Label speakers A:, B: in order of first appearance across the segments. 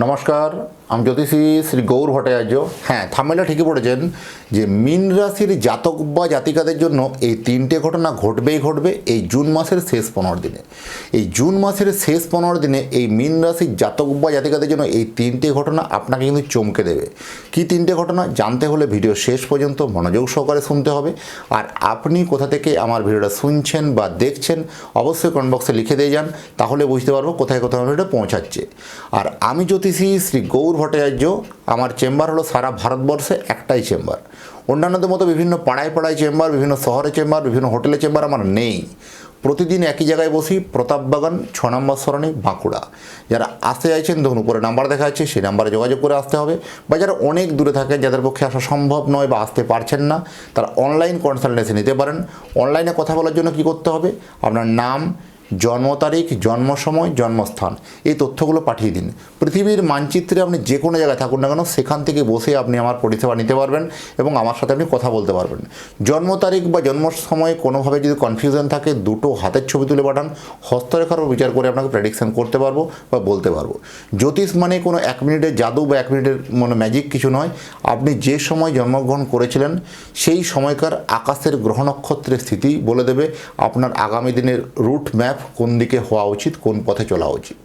A: নমস্কার, আমি জ্যোতিষী শ্রী গৌর ভট্টাচার্য। হ্যাঁ, থাম্বনেলে ঠিকই পড়েছেন যে মীন রাশির জাতক বা জাতিকাদের জন্য এই তিনটে ঘটনা ঘটবেই ঘটবে এই জুন মাসের শেষ 15 দিনে। এই জুন মাসের শেষ 15 দিনে এই মীন রাশির জাতক বা জাতিকাদের জন্য এই তিনটে ঘটনা আপনাকে কিন্তু চমকে দেবে। কি তিনটে ঘটনা জানতে হলে ভিডিও শেষ পর্যন্ত মনোযোগ সহকারে শুনতে হবে। আর আপনি কোথা থেকে আমার ভিডিওটা শুনছেন বা দেখছেন অবশ্যই কমেন্ট বক্সে লিখে দিয়ে যান, তাহলে বুঝতে পারবো কোথায় কোথায় ভিডিওটা পৌঁছাচ্ছে। আর আমি জ্যোতিষী শ্রী গৌর ভট্টাচার্য, আমার চেম্বার হলো সারা ভারতবর্ষে একটাই চেম্বার। অন্যান্যদের মতো বিভিন্ন পাড়ায় পাড়ায় চেম্বার, বিভিন্ন শহরে চেম্বার, বিভিন্ন হোটেলে চেম্বার আমার নেই। প্রতিদিন একই জায়গায় বসি, প্রতাপবাগান 6 নম্বর সরণি, বাঁকুড়া। যারা আসতে চাইছেন দেখুন উপরে নাম্বার দেখা যাচ্ছে, সেই নাম্বারে যোগাযোগ করে আসতে হবে। বা যারা অনেক দূরে থাকেন, যাদের পক্ষে আসা সম্ভব নয় বা আসতে পারছেন না, তারা অনলাইন কনসালটেন্সি নিতে পারেন। অনলাইনে কথা বলার জন্য কি করতে হবে, আপনার নাম, জন্ম তারিখ, জন্ম সময়, জন্মস্থান, এই তথ্যগুলো পাঠিয়ে দিন। পৃথিবীর মানচিত্রে আপনি যে কোনো জায়গায় থাকুন না কেন, সেখান থেকে বসে আপনি আমার পরিষেবা নিতে পারবেন এবং আমার সাথে আপনি কথা বলতে পারবেন। জন্ম তারিখ বা জন্ম সময়ে কোনোভাবে যদি কনফিউশন থাকে, দুটো হাতের ছবি তুলে পাঠান, হস্তরেখারও বিচার করে আপনাকে প্রেডিকশন করতে পারবো বা বলতে পারবো। জ্যোতিষ মানে কোনো 1 মিনিটের জাদু বা 1 মিনিটের ম্যাজিক কিছু নয়। আপনি যে সময় জন্মগ্রহণ করেছিলেন সেই সময়কার আকাশের গ্রহ নক্ষত্রের স্থিতি বলে দেবে আপনার আগামী দিনের রুট ম্যাপ, কোন দিকে হওয়া উচিত, কোন পথে চলা উচিত।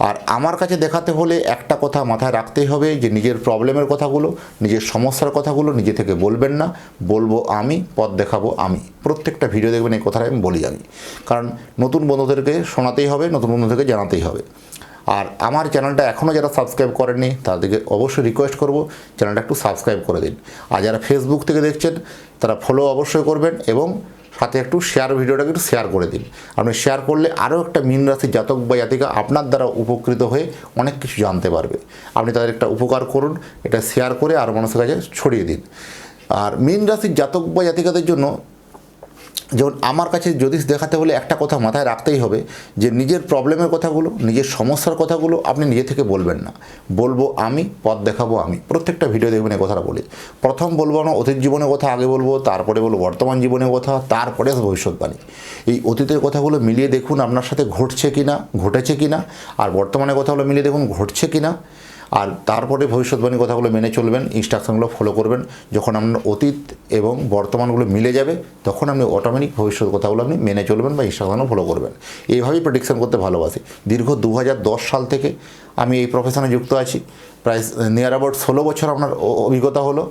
A: আর আমার কাছে দেখাতে হলে একটা কথা মাথায় রাখতেই হবে যে নিজের প্রবলেমের কথাগুলো, নিজের সমস্যার কথাগুলো নিজে থেকে বলবেন না, বলবো আমি, পথ দেখাবো আমি। প্রত্যেকটা ভিডিও দেখবেন এই কথাটা আমি বলি আমি, কারণ নতুন বন্ধুদেরকে শোনাতেই হবে, নতুন বন্ধুদেরকে জানাতেই হবে। আর আমার চ্যানেলটা এখনও যারা সাবস্ক্রাইব করেননি তাদেরকে অবশ্যই রিকোয়েস্ট করব চ্যানেলটা একটু সাবস্ক্রাইব করে দিন। আর যারা ফেসবুক থেকে দেখছেন তারা ফলো অবশ্যই করবেন এবং সাথে একটু শেয়ার, ভিডিওটাকে একটু শেয়ার করে দিন। আপনি শেয়ার করলে আরও একটা মীন রাশির জাতক বা জাতিকা আপনার দ্বারা উপকৃত হয়ে অনেক কিছু জানতে পারবে। আপনি তাদের একটা উপকার করুন, এটা শেয়ার করে আরও মানুষের কাছে ছড়িয়ে দিন। আর মীন রাশির জাতক বা জাতিকাদের জন্য যেমন আমার কাছে জ্যোতিষ দেখাতে হলে একটা কথা মাথায় রাখতেই হবে যে নিজের প্রবলেমের কথাগুলো, নিজের সমস্যার কথাগুলো আপনি নিজে থেকে বলবেন না, বলবো আমি, পথ দেখাবো আমি। প্রত্যেকটা ভিডিও দেখবেন এই কথাটা বলি। প্রথম বলবো আমরা অতীত জীবনের কথা আগে বলবো, তারপরে বলবো বর্তমান জীবনের কথা, তারপরে ভবিষ্যৎবাণী। এই অতীতের কথাগুলো মিলিয়ে দেখুন আপনার সাথে ঘটছে কি না, ঘটেছে কি না, আর বর্তমানের কথাগুলো মিলিয়ে দেখুন ঘটছে কি না। আর তারপরে ভবিষ্যৎবাণী কথাগুলো মেনে চলবেন, ইনস্ট্রাকশনগুলো ফলো করবেন। যখন আপনার অতীত এবং বর্তমানগুলো মিলে যাবে তখন আপনি অটোমেটিক ভবিষ্যৎ কথাগুলো আপনি মেনে চলবেন বা ইনস্ট্রাকশনও ফলো করবেন। এইভাবেই প্রেডিকশন করতে ভালোবাসি। দীর্ঘ 2010 সাল থেকে আমি এই প্রফেশনে যুক্ত আছি। প্রায় নিয়ার অ্যাবাউট 16 বছর আপনার অভিজ্ঞতা হলো।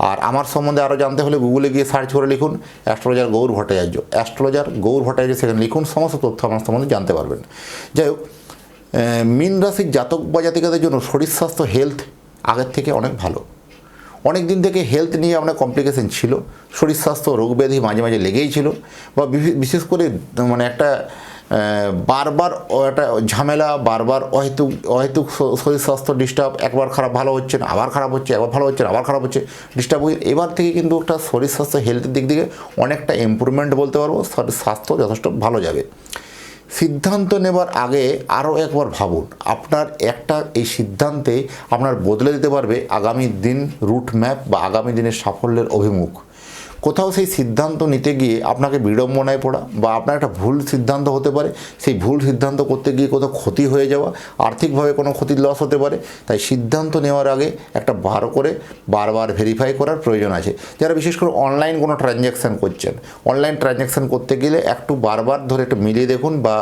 A: আর আমার সম্বন্ধে আরও জানতে হলে গুগলে গিয়ে সার্চ করে লিখুন অ্যাস্ট্রোলজার গৌর ভট্টাচার্য, অ্যাস্ট্রোলজার গৌর ভট্টাচার্য, সেখানে লিখুন, সমস্ত তথ্য আমার সম্বন্ধে জানতে পারবেন। যাই হোক, মীন রাশির জাতক বা জাতিকাদের জন্য শরীর স্বাস্থ্য, হেলথ আগের থেকে অনেক ভালো। অনেক দিন থেকে হেলথ নিয়ে আপনার কমপ্লিকেশন ছিল, শরীর স্বাস্থ্য, রোগ ব্যাধি মাঝে মাঝে লেগেই ছিল, বা বিশেষ করে মানে একটা বারবার একটা ঝামেলা, বারবার অহেতুক শরীর স্বাস্থ্য ডিস্টার্ব, একবার খারাপ ভালো হচ্ছে না, আবার খারাপ হচ্ছে, একবার ভালো হচ্ছে না, আবার খারাপ হচ্ছে, ডিস্টার্ব হচ্ছে। এবার থেকে কিন্তু একটা শরীর স্বাস্থ্য, হেলথের দিক থেকে অনেকটা ইমপ্রুভমেন্ট বলতে পারবো, শরীর স্বাস্থ্য যথেষ্ট ভালো যাবে। সিদ্ধান্ত নেবার আগে আরও একবার ভাবুন, আপনার একটা এই সিদ্ধান্তে আপনার বদলে দিতে পারবে আগামী দিন রুট ম্যাপ বা আগামী দিনের সাফল্যের অভিমুখ। কোথাও সেই সিদ্ধান্ত নিতে গিয়ে আপনাকে বিড়ম্বনায় পড়া বা আপনার একটা ভুল সিদ্ধান্ত হতে পারে, সেই ভুল সিদ্ধান্ত করতে গিয়ে কোথাও ক্ষতি হয়ে যাওয়া, আর্থিকভাবে কোনো ক্ষতির লস হতে পারে। তাই সিদ্ধান্ত নেওয়ার আগে একটা বারবার ভেরিফাই করার প্রয়োজন আছে। যারা বিশেষ করে অনলাইন কোনো ট্রানজ্যাকশান করছেন, অনলাইন ট্রানজ্যাকশান করতে গেলে একটু বারবার ধরে একটু মিলিয়ে দেখুন, বা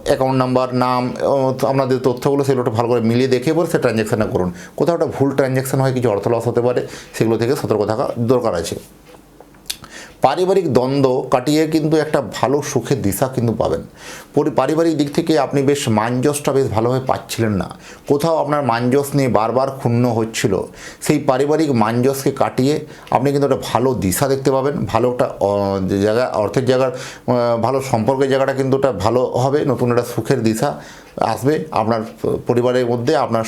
A: অ্যাকাউন্ট নাম্বার, নাম, আপনাদের তথ্যগুলো সেগুলো একটু ভালো করে মিলিয়ে দেখে পরে সে ট্রানজ্যাকশানটা করুন। কোথাও একটা ভুল ট্রানজ্যাকশান হয়, কিছু অর্থ লস হতে পারে, সেগুলো থেকে সতর্ক থাকা দরকার আছে। পারিবারিক দ্বন্দ্ব কাটিয়ে কিন্তু একটা ভালো সুখের দিশা কিন্তু পাবেন। পারিবারিক দিক থেকে আপনি বেশ মানজসটা বেশ ভালোভাবে পাচ্ছিলেন না, কোথাও আপনার মানজস নিয়ে বারবার ক্ষুণ্ণ হচ্ছিল, সেই পারিবারিক মানজসকে কাটিয়ে আপনি কিন্তু একটা ভালো দিশা দেখতে পাবেন। ভালো একটা জায়গা, অর্থের জায়গার ভালো সম্পর্কের জায়গাটা কিন্তু একটা ভালো হবে, নতুন একটা সুখের দিশা আসবে। আপনার পরিবারের মধ্যে আপনার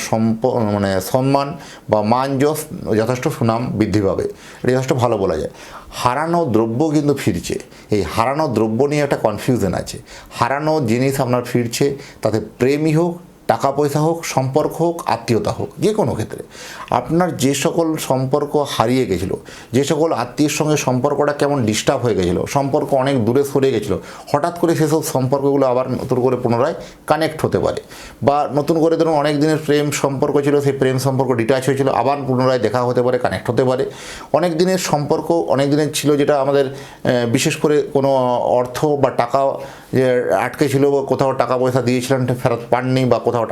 A: সম্মান বা মানজস, যথেষ্ট সুনাম বৃদ্ধি পাবে, এটা যথেষ্ট ভালো বলা যায়। হারানো দ্রব্য কিন্তু ফিরছে। এই হারানো দ্রব্য নিয়ে একটা কনফিউশন আছে। হারানো জিনিস আপনার ফিরছে, তাতে প্রেমই হোক, টাকা পয়সা হোক, সম্পর্ক হোক, আত্মীয়তা হোক, যে কোনো ক্ষেত্রে আপনার যে সকল সম্পর্ক হারিয়ে গেছিলো, যে সকল আত্মীয়ের সঙ্গে সম্পর্কটা কেমন ডিস্টার্ব হয়ে গেছিলো, সম্পর্ক অনেক দূরে সরে গেছিলো, হঠাৎ করে সেসব সম্পর্কগুলো আবার নতুন করে পুনরায় কানেক্ট হতে পারে। বা নতুন করে ধরুন অনেক দিনের প্রেম সম্পর্ক ছিল, সেই প্রেম সম্পর্ক ডিটাচ হয়েছিল, আবার পুনরায় দেখা হতে পারে, কানেক্ট হতে পারে। অনেক দিনের সম্পর্ক অনেক দিনের ছিল, যেটা আমাদের বিশেষ করে কোনো অর্থ বা টাকা আটকে ছিল, বা কোথাও টাকা পয়সা দিয়েছিলেন ফেরত পাননি, বা কোথাও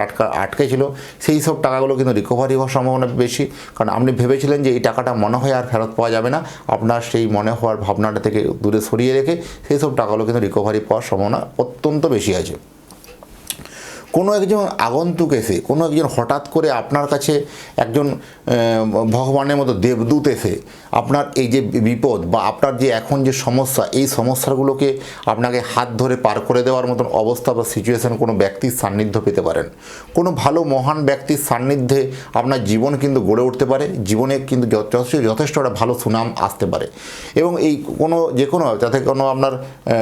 A: আটকে ছিল, সেই সব টাকাগুলো কিন্তু রিকভারি হওয়ার সম্ভাবনা বেশি। কারণ আপনি ভেবেছিলেন যে এই টাকাটা মনে হয় আর ফেরত পাওয়া যাবে না, আপনার সেই মনে হওয়ার ভাবনাটা থেকে দূরে সরিয়ে রেখে সেই সব টাকাগুলো কিন্তু রিকভারি পাওয়ার সম্ভাবনা অত্যন্ত বেশি আছে। কোনো একজন আগন্তুক এসে, কোনো একজন হঠাৎ করে আপনার কাছে একজন ভগবানের মতো দেবদূত এসে আপনার এই যে বিপদ বা আপনার যে এখন যে সমস্যা, এই সমস্যাগুলোকে আপনাকে হাত ধরে পার করে দেওয়ার মতন অবস্থা বা সিচুয়েশন কোনো ব্যক্তির সান্নিধ্য পেতে পারেন। কোনো ভালো মহান ব্যক্তির সান্নিধ্যে আপনার জীবন কিন্তু গড়ে উঠতে পারে, জীবনে কিন্তু যথেষ্ট একটা ভালো সুনাম আসতে পারে। এবং এই কোনো যে কোনো যাতে কোনো আপনার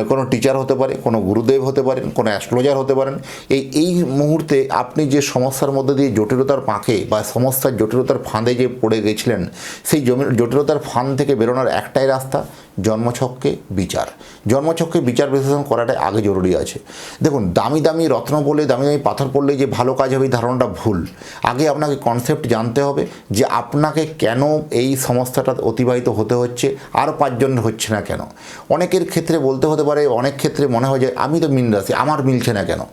A: কোনো টিচার হতে পারে, কোনো গুরুদেব হতে পারেন, কোনো অ্যাস্ট্রোলজার হতে পারেন। এই মুহূর্তে আপনি যে সমস্যার মধ্যে দিয়ে জটিলতার পাঁকে বা সমস্যার জটিলতার ফাঁদে যে পড়ে গেছিলেন, সেই জটিলতার ফাঁদ থেকে বেরোনোর একটাই রাস্তা, জন্মছককে বিচার। জন্মছককে বিচার বিশ্লেষণ করাটাই আগে জরুরি আছে। দেখুন, দামি দামি রত্ন বলে, দামি দামি পাথর পড়লে যে ভালো কাজ হবে এই ধারণাটা ভুল। আগে আপনাকে কনসেপ্ট জানতে হবে যে আপনাকে কেন এই সমস্যাটা অতিবাহিত হতে হচ্ছে, আর 5 জনের হচ্ছে না কেন। অনেকের ক্ষেত্রে বলতে হতে পারে, অনেক ক্ষেত্রে মনে হয় যে আমি তো মীন রাশি, আমার মিলছে না কেন।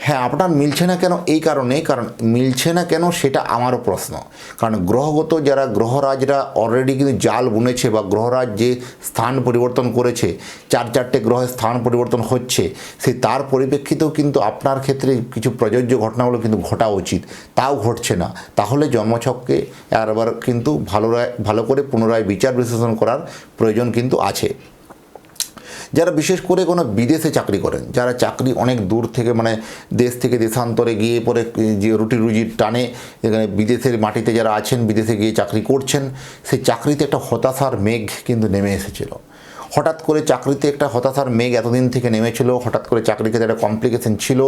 A: হ্যাঁ, আপনার মিলছে না কেন এই কারণে, কারণ মিলছে না কেন সেটা আমারও প্রশ্ন। কারণ গ্রহগত যারা গ্রহরাজরা অলরেডি কিন্তু জাল বুনেছে, বা গ্রহরাজ যে স্থান পরিবর্তন করেছে, 4-4টে গ্রহের স্থান পরিবর্তন হচ্ছে, সেই তার পরিপ্রেক্ষিতেও কিন্তু আপনার ক্ষেত্রে কিছু প্রযোজ্য ঘটনাগুলো কিন্তু ঘটা উচিত, তাও ঘটছে না। তাহলে জন্মছককে আবার কিন্তু ভালো করে পুনরায় বিচার বিশ্লেষণ করার প্রয়োজন কিন্তু আছে। যারা বিশেষ করে কোনো বিদেশে চাকরি করেন, যারা চাকরি অনেক দূর থেকে, মানে দেশ থেকে দেশান্তরে গিয়ে পরে যে রুটি রুজির টানে এখানে বিদেশের মাটিতে যারা আছেন, বিদেশে গিয়ে চাকরি করছেন, সেই চাকরিতে একটা হতাশার মেঘ কিন্তু নেমে এসেছিল। হঠাৎ করে চাকরিতে একটা হতাশার মেঘ এতদিন থেকে নেমেছিল, হঠাৎ করে চাকরির ক্ষেত্রে একটা কমপ্লিকেশন ছিল,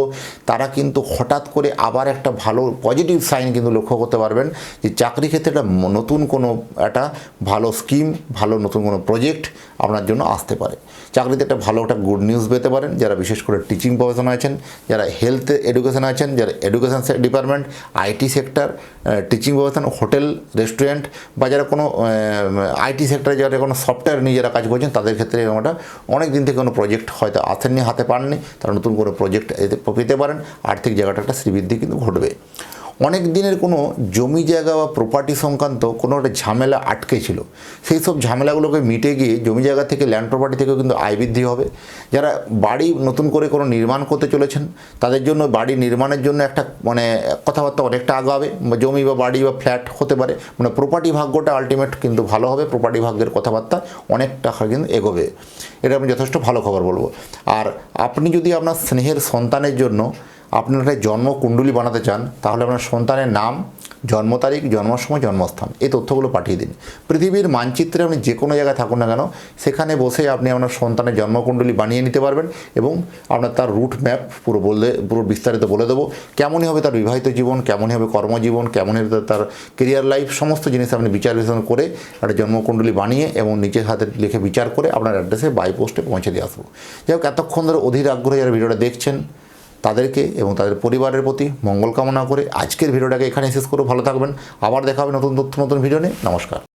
A: তারা কিন্তু হঠাৎ করে আবার একটা ভালো পজিটিভ সাইন কিন্তু লক্ষ্য করতে পারবেন যে চাকরি ক্ষেত্রে একটা নতুন কোনো একটা ভালো স্কিম, ভালো নতুন কোনো প্রজেক্ট আপনার জন্য আসতে পারে। চাকরিতে একটা ভালো একটা গুড নিউজ পেতে পারেন, যারা বিশেষ করে টিচিং প্রফেশনে আছেন, যারা হেলথ এডুকেশনে আছেন, যারা education department, IT sector, teaching profession, hotel restaurant, বা যারা কোনো আইটি সেক্টরে যারা কোনো সফটওয়্যার নিয়ে যারা কাজ করছেন, তাদের ক্ষেত্রে আমরা অনেক দিন থেকে কোনো প্রজেক্ট হয়তো আসেননি, হাতে পাননি, তারা নতুন কোনো প্রজেক্ট পেতে পারেন। আর্থিক জায়গাটা একটা শ্রীবৃদ্ধি কিন্তু ঘটবে। অনেক দিনের কোনো জমি জায়গা বা প্রপার্টি সংক্রান্ত কোনো একটা ঝামেলা আটকে ছিল, সেই সব ঝামেলাগুলোকে মিটে গিয়ে জমি জায়গা থেকে, ল্যান্ড প্রপার্টি থেকেও কিন্তু আয় বৃদ্ধি হবে। যারা বাড়ি নতুন করে কোনো নির্মাণ করতে চলেছেন, তাদের জন্য বাড়ি নির্মাণের জন্য একটা মানে কথাবার্তা অনেকটা আগাবে, জমি বা বাড়ি বা ফ্ল্যাট হতে পারে, মানে প্রপার্টি ভাগ্যটা আলটিমেট কিন্তু ভালো হবে। প্রপার্টি ভাগ্যের কথাবার্তা অনেকটা কিন্তু এগোবে, এটা আমি যথেষ্ট ভালো খবর বলবো। আর আপনি যদি আপনার স্নেহের সন্তানের জন্য আপনার একটা জন্মকুণ্ডলী বানাতে চান, তাহলে আপনার সন্তানের নাম, জন্ম তারিখ, জন্ম সময়, জন্মস্থান, এই তথ্যগুলো পাঠিয়ে দিন। পৃথিবীর মানচিত্রে আপনি যে কোনো জায়গায় থাকুন না কেন, সেখানে বসে আপনি আপনার সন্তানের জন্মকুণ্ডলী বানিয়ে নিতে পারবেন, এবং আপনার তার রুট ম্যাপ পুরো বিস্তারিত বলে দেবো। কেমনই হবে তার বিবাহিত জীবন, কেমনই হবে কর্মজীবন, কেমনই হবে তার কেরিয়ার লাইফ, সমস্ত জিনিস আপনি বিচার বিশ্লেষণ করে একটা জন্মকুণ্ডলী বানিয়ে এবং নিজের হাতে লিখে বিচার করে আপনার অ্যাড্রেসে বাই পোস্টে পৌঁছে দিয়ে আসবো। যাই হোক, এতক্ষণ ধরে অধীর আগ্রহে যারা ভিডিওটা দেখছেন, তাদেরকে এবং তাদের পরিবারের প্রতি মঙ্গল কামনা করে আজকের ভিডিওটাকে এখানে শেষ করে ভালো থাকবেন। আবার দেখা হবে নতুন তথ্য, নতুন ভিডিও নিয়ে। নমস্কার।